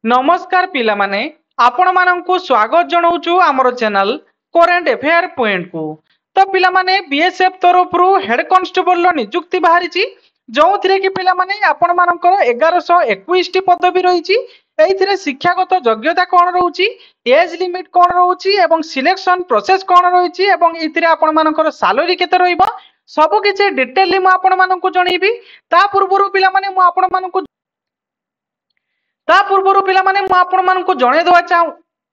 नमस्कार पिला माने आपण माननकु स्वागत जणाउछु हमर चैनल करेंट अफेयर पॉइंट को। तो पिला माने बीएसएफ तरफ रु हेड कांस्टेबल रो नियुक्ति बाहरिची जोथिरे कि पिला माने आपण मानकर 1121 टी पदवी रहिची। एथिरे शिक्षागत योग्यता कोन रहउची, एज लिमिट कोन रहउची एवं सिलेक्शन प्रोसेस कोन रहउची एवं एथिरे आपण मानकर सैलरी केते रहइबो सब किछि डिटेलली म आपण माननकु जणैबी। ता पूर्वरु पिला माने म आपण माननकु ता पूर्वरु पिला माने मु आपण मानकु जणे देवा चाहू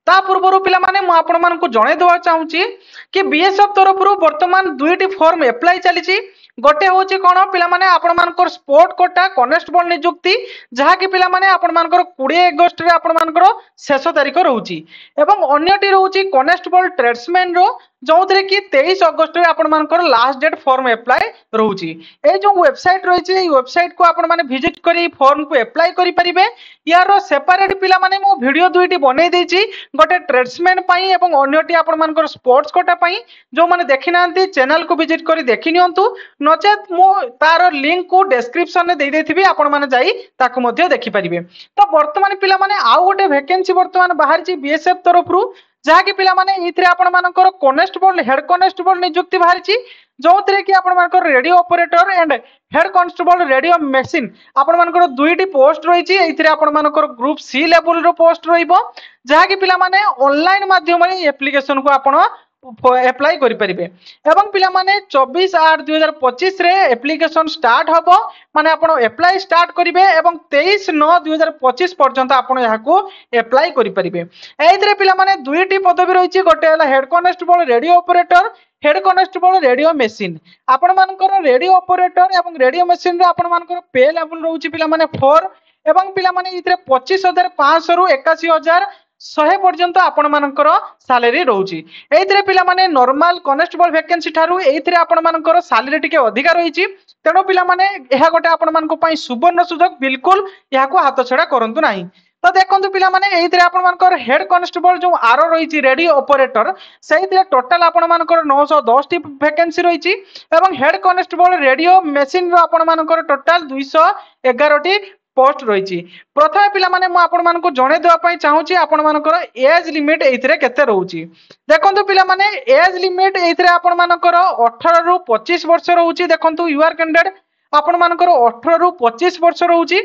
ता पूर्वरु पिला माने मु आपण मानकु जणे देवा चाहूची कि बीएसएफ तरफ रु वर्तमान दुईटी फॉर्म अप्लाई चलीची। गोटे होची कोन पिला माने आपण मानकर स्पोर्ट कोटा कांस्टेबल नियुक्ति जहा कि पिला माने आपण मानकर 20 अगस्त रे आपण मानकर शेष तारिख रहउची एवं अन्यटी रहउची कांस्टेबल ट्रेड्समैन रो जोथरे कि 23 अगस्त रे आपण मानकर लास्ट डेट फॉर्म अप्लाई रहउची। ए जो वेबसाइट रहिची ए वेबसाइट को आपण माने विजिट करी फॉर्म को अप्लाई करि परिबे। यार सेपरेट पिला माने मो वीडियो दुईटी बनै देछि गोटे ट्रेड्समैन पई एवं अन्यटी आपण मानकर स्पोर्ट्स कोटा पई जो माने देखि नांती चैनल को विजिट करी देखि नियंतु नचेत मो तार लिंक को डिस्क्रिप्शन में दे देथिबी आपण माने जाई ताको मध्ये देखि परिबे। तो वर्तमान पिला माने आउ गोटे वैकेंसी वर्तमान बाहर छि बीएसएफ तरफ रु जहा कि पिला माने इथरे आपण मानकर कांस्टेबल हेड कांस्टेबल नियुक्ति बाहर छि जोथरे कि आपण मानकर radio operator and head constable radio machine आपण मानकर दुईटी पोस्ट रही छि। एथिरे आपण मानकर ग्रुप सी लेवल रो पोस्ट रहिबो जहा कि पिला माने ऑनलाइन माध्यम रे एप्लीकेशन को आपण अप्लाई करि परिबे एवं पिला माने 24/8/2025 रे एप्लीकेशन स्टार्ट हबो माने आपण अप्लाई स्टार्ट करिवे एवं 23/9/2025 पर्यंत आपण यहा को अप्लाई करि परिबे। एथिरे पिला माने दुईटी पदवी रही छि गोटे हला head constable radio operator head constable radio machine आपण मानकर रेडियो ऑपरेटर एवं रेडियो मशीन रे आपण मानकर पे लेवल रहउछि पिला माने 4 एवं पिला माने इथरे 25,500 रु 81,100 पर्यंत आपण मानकर सैलरी रहउछि। एथिरे पिला माने नॉर्मल कांस्टेबल वैकेंसी थारु एथिरे आपण मानकर सैलरी टिके अधिका रहिछि तेनो पिला माने एहा गोटे आपण मानको पई सुवर्ण सुजोग बिल्कुल एहा को हाथ छडा करंतु नाही। तो देखंतु पिला माने एथिरे आपण मानकर हेड कांस्टेबल जो आरो रहिछि रेडियो ऑपरेटर सेहिथिरे टोटल आपण मानकर 910 टी वैकेंसी रहिछि एवं हेड कांस्टेबल रेडियो मशीन रो आपण मानकर टोटल 211 टी पोस्ट रहिछि। प्रथम पिला माने मु आपण मानको जणे देवा पई चाहूची आपण मानकर एज लिमिट एथिरे केते रहउछि। देखंतु पिला माने एज लिमिट एथिरे आपण मानकर 18 रु 25 वर्ष रहउछि। देखंतु यूआर कैंडिडेट आपण मानकर 18 रु 25 वर्ष रहउछि।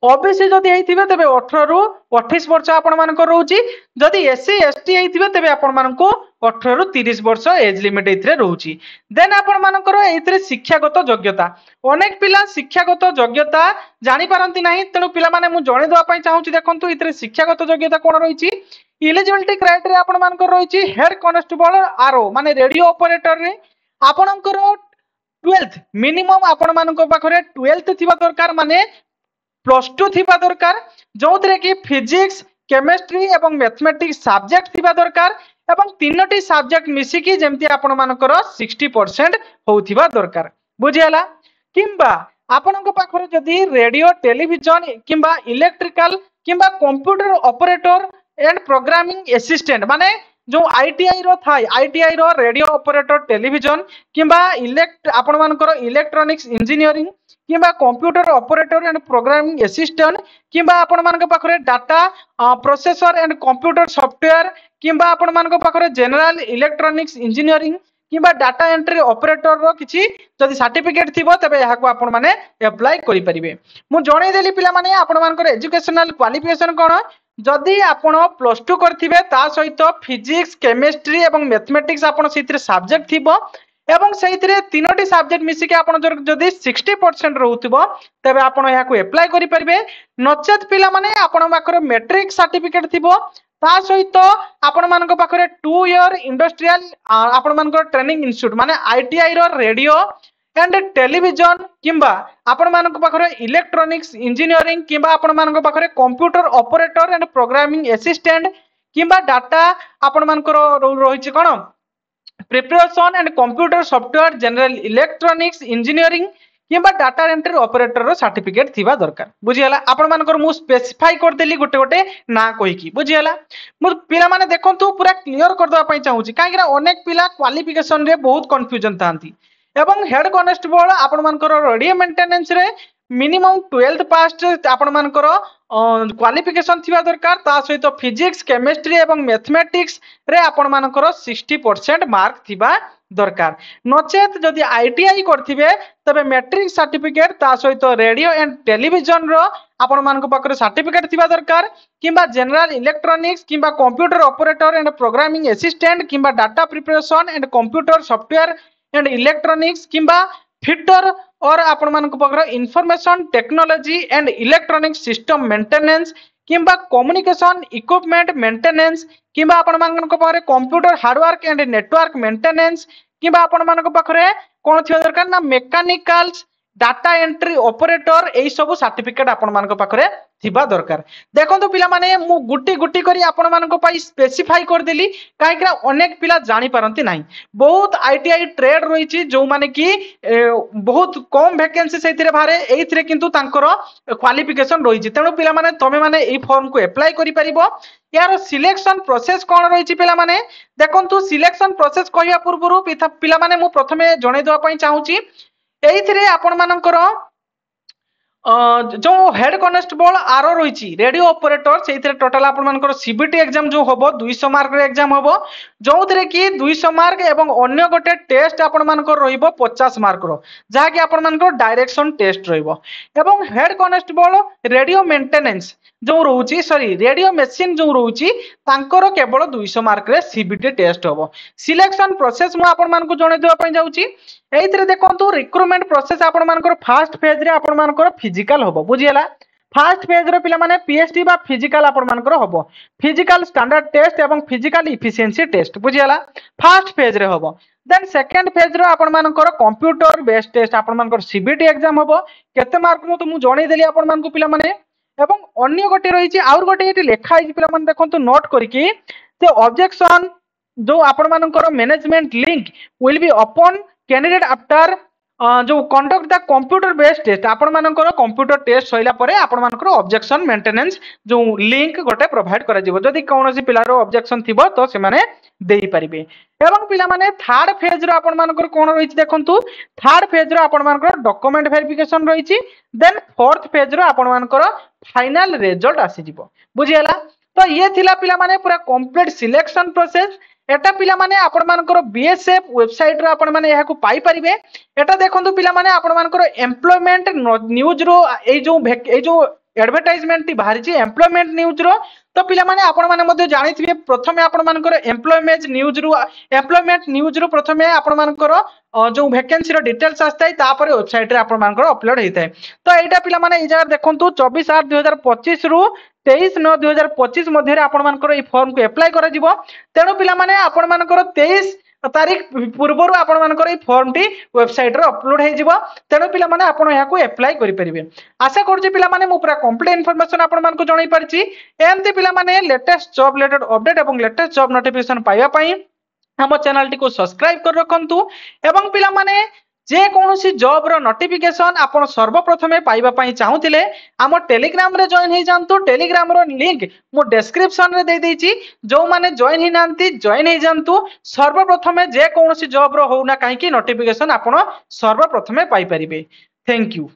ओबीसी जदि हेतिबे तबे 18 रु 28 वर्ष आपण मानकर रहउछि। जदि एससी एसटी हेतिबे तबे आपण मानको 18 रु 30 वर्ष एज लिमिट एथिरे रहउछि। देन आपण मानकर एथिरे शिक्षागत योग्यता अनेक पिला शिक्षागत योग्यता जानि पारंती नाही तेनु पिला माने मु जणे देवा पई चाहूछि। देखंतु एथिरे शिक्षागत योग्यता कोन रहिछि एलिजिबिलिटी क्राइटेरिया आपण मानकर रहिछि हेड कांस्टेबल आरो माने रेडियो ऑपरेटर रे आपणकर 12th मिनिमम आपण मानकर पाखरे 12th थिबा दरकार माने +2 थिबा दरकार जोथरे कि फिजिक्स केमिस्ट्री एवं मैथमेटिक्स सब्जेक्ट थिबा दरकार एवं तीनोटी सब्जेक्ट मिसी कि जेमति आपण मानकर 60% होथिबा दरकार बुझियाला। किंबा आपणक पाखरे जदि रेडियो टेलीविजन किंबा इलेक्ट्रिकल किंबा computer operator and programming assistant माने जो आईटीआई रो थाय आईटीआई रो रेडियो ऑपरेटर टेलीविजन किंबा आपण मानकर इलेक्ट्रॉनिक्स इंजीनियरिंग किंबा computer operator and programming assistant किंबा आपण मानक पाखरे data processor and computer software किंबा आपण मानक पाखरे जनरल इलेक्ट्रॉनिक्स इंजीनियरिंग किंबा डाटा एंट्री ऑपरेटर रो किछि जदि सर्टिफिकेट थिबो तबे याको आपण माने अप्लाई करि परिबे। मु जणे देली पिला माने आपण मानकर एजुकेशनल क्वालिफिकेशन कोन जदि आपण +2 करथिबे ता सहित फिजिक्स केमिस्ट्री एवं मैथमेटिक्स आपण सेतिर सब्जेक्ट थिबो एवं सेहितरे तीनोटी सब्जेक्ट मिसी के आपण जदि 60% रहउथिबो तबे आपण या को अप्लाई करि परिबे। नचेत पिला माने आपण माकर मैट्रिक सर्टिफिकेट थिबो ता सहित आपण मानक पाखरे 2 ईयर इंडस्ट्रियल आपण मानकर ट्रेनिंग इंस्टीट्यूट माने आईटीआई रो रेडियो एंड टेलीविजन किंबा आपण मानक पाखरे इलेक्ट्रॉनिक्स इंजीनियरिंग किंबा आपण मानक पाखरे computer operator and programming assistant किंबा डाटा आपण मानकर रहिछि कोन preparation and computer software general electronics engineering किंबा डाटा एंट्री ऑपरेटर रो सर्टिफिकेट थिबा दरकार बुझियाला। आपण मानकर मु स्पेसिफाई कर देली गोटे गोटे ना कहि की बुझियाला। मु पिला माने देखंतु पूरा क्लियर कर दवा पई चाहूची काहे कि अनेक पिला क्वालिफिकेशन रे बहुत कंफ्यूजन थांती एवं हेड कांस्टेबल आपण मानकर रेडियो मेंटेनेंस रे मिनिमम 12th पास आपण मानकर क्वालिफिकेशन थिबा दरकार ता सहित फिजिक्स केमिस्ट्री एवं मैथमेटिक्स रे आपण मानकर 60% मार्क थिबा दरकार नचेत जदि आईटीआई करथिबे तबे मैट्रिक सर्टिफिकेट ता सहित रेडियो एंड टेलीविजन रो आपण मानक पाखरे सर्टिफिकेट थिबा दरकार किंबा जनरल इलेक्ट्रॉनिक्स किंबा computer operator and programming assistant किंबा data preparation and computer software and electronics किंबा फिटर और आपण मानक पाखरे information technology and electronic system maintenance किंबा कम्युनिकेशन इक्विपमेंट मेंटेनेंस किंबा आपण मानक पाखरे computer hardware and network maintenance किंबा आपण मानक पाखरे कोन थिबा दरकार ना मैकेनिकल्स डाटा एंट्री ऑपरेटर एई सब सर्टिफिकेट आपण मानक पाखरे थिबा दरकार देखंतु पिला माने मु गुटी गुटी करी आपण मानक पई स्पेसिफाई कर देली काहेकरा अनेक पिला जानि पारंती नाही बहुत आईटीआई ट्रेड रहिछि जो माने कि बहुत कम वैकेंसी सेतिरे बारे एइथिरे किंतु तांकर क्वालिफिकेशन रहिछि तेनु पिला माने तमे माने एई फॉर्म को अप्लाई करि परिबो यार सिलेक्शन प्रोसेस कोन रहिछि पिला माने देखंतु सिलेक्शन प्रोसेस कहिया पूर्वरु पिला माने मु प्रथमे जणे दवा पई चाहूछि एइथिरे आपण मानकर जो हेड कॉन्स्टेबल आरो रही रेडियो ऑपरेटर से टोटाल आपण मानकर सीबीटी एग्जाम जो होबो 200 मार्क रे एग्जाम होबो जो थरे कि 200 मार्क एवं अन्य गोटे टेस्ट आपण मानकर रहिबो 50 मार्क रो जहा कि आपण मानकर डायरेक्शन टेस्ट रहिबो एवं हेड कॉन्स्टेबल रेडियो मेंटेनेंस जो रहउची सॉरी रेडियो मशीन जो रहउची तांकर केवल 200 मार्क रे सीबीटी टेस्ट होबो सिलेक्शन प्रोसेस मु आपण मानकु जणे देबा पई जाउची एइथरे देखंतु रिक्रुटमेंट प्रोसेस आपण मानकर फर्स्ट फेज रे आपण मानकर फिजिकल होबो बुझियला फर्स्ट फेज रे पिला माने पीएचडी बा फिजिकल आपण मानकर होबो फिजिकल स्टैंडर्ड टेस्ट एवं फिजिकल इफिशिएंसी टेस्ट बुझियला फर्स्ट फेज रे होबो देन सेकंड फेज रे आपण मानकर कंप्यूटर बेस्ड टेस्ट आपण मानकर सीबीटी एग्जाम होबो केते मार्क मु तो मु जणे देली आपण मानकु पिला माने एवं अन्य गोटे रहिछि और गोटे एटी लेखा आइछि पिला माने देखंतु नोट करिकि जे ऑब्जेक्शन जो आपण मानकर management link will be open candidate after जो conduct the computer based test आपण मानकर कंप्यूटर टेस्ट सइला परे आपण मानकर ऑब्जेक्शन मेंटेनेंस जो लिंक गोटे प्रोवाइड करा जिवो जदी कोनोसी पिलार ऑब्जेक्शन थिबो तो से माने देई परिबे एवं पिला माने थर्ड फेज रो आपण मानकर कोन रहिछि देखंतु थर्ड फेज रो आपण मानकर डॉक्यूमेंट वेरिफिकेशन रहिछि देन फोर्थ फेज रो आपण मानकर फाइनल रिजल्ट आसी जिवो बुझियला तो ये थिला पिला माने पूरा कंप्लीट सिलेक्शन प्रोसेस एटा पिला माने आपण मानकर बीएसएफ वेबसाइट रो आपण माने एहा को पाई परिबे एटा देखंतु पिला माने आपण मानकर एम्प्लॉयमेंट न्यूज रो ए जो एडवर्टाइजमेंट टी बाहरी छि एम्प्लॉयमेंट न्यूज रो तो पिला माने आपण माने मध्ये जानिथिबे प्रथमे आपण मानकर एम्प्लॉयमेंट न्यूज रो प्रथमे आपण मानकर जो वैकेंसी रो डिटेल्स आस्ताय तापर वेबसाइट रे आपण मानकर अपलोड हेताय तो एटा पिला माने इ जगह देखंतु 24/8/2025 रु 23/9/2025 मध्ये रे आपण मानकर ई फॉर्म को अप्लाई करा जिवो तेनो पिला माने आपण मानकर 23 तारीख पूर्व आपण मानकर ई फॉर्म टी वेबसाइट रे अपलोड हे जिवो तेनो पिला माने आपण या को अप्लाई करि परिबे आशा करछि पिला माने मु पूरा कंप्लीट इंफॉर्मेशन आपण मानको जणाई परछि एमती पिला माने लेटेस्ट जॉब रिलेटेड अपडेट एवं लेटेस्ट जॉब नोटिफिकेशन पाइबा पई हम चैनल टी को सब्सक्राइब कर रखंतु एवं पिला माने जे कोनोसी जॉब रो नोटिफिकेशन आपण सर्वप्रथमे पाइबा पई चाहुतिले हम टेलीग्राम रे जॉइन हे जानतु टेलीग्राम रो लिंक मु डिस्क्रिप्शन रे दे देछि जो माने जॉइन हे नांती जॉइन हे जानतु सर्वप्रथमे जे कोनोसी जॉब रो होना काहे कि नोटिफिकेशन आपण सर्वप्रथमे पाई परिबे थैंक यू।